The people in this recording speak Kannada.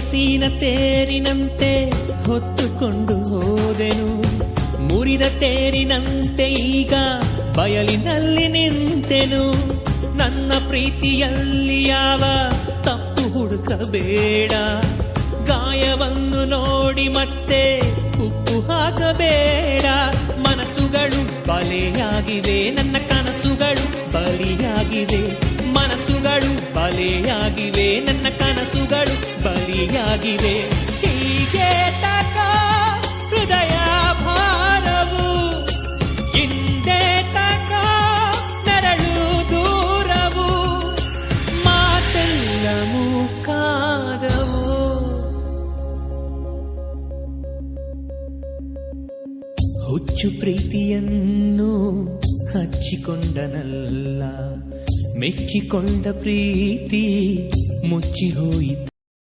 ವಯಸ್ಸಿನ ತೇರಿನಂತೆ ಹೊತ್ತುಕೊಂಡು ಹೋದೆನು. ಮುರಿದ ತೇರಿನಂತೆ ಈಗ ಬಯಲಿನಲ್ಲಿ ನಿಂತೆನು. ನನ್ನ ಪ್ರೀತಿಯಲ್ಲಿ ಯಾವ ತಪ್ಪು ಹುಡುಕಬೇಡ. ಗಾಯವನ್ನು ನೋಡಿ ಮತ್ತೆ ಉಪ್ಪು ಹಾಕಬೇಡ. ಮನಸ್ಸುಗಳು ಬಲೆಯಾಗಿವೆ, ನನ್ನ ಕನಸುಗಳು ಬಲಿಯಾಗಿವೆ. ಮನಸ್ಸುಗಳು ಬಲೆಯಾಗಿವೆ, ನನ್ನ ಕನಸುಗಳು ಬಲಿಯಾಗಿವೆ. ಹೀಗೆ ತಕ ಹೃದಯ ಭಾರವು, ಹಿಂದೆ ತಕ ನೆರಳು ದೂರವು, ಮಾತೆಲ್ಲ ಮೂಕಾದವು. ಹುಚ್ಚು ಪ್ರೀತಿಯನ್ನು ಹಚ್ಚಿಕೊಂಡನಲ್ಲ, ಮೆಚ್ಚಿಕೊಂಡ ಪ್ರೀತಿ ಮುಚ್ಚಿ ಹೋಯಿತು.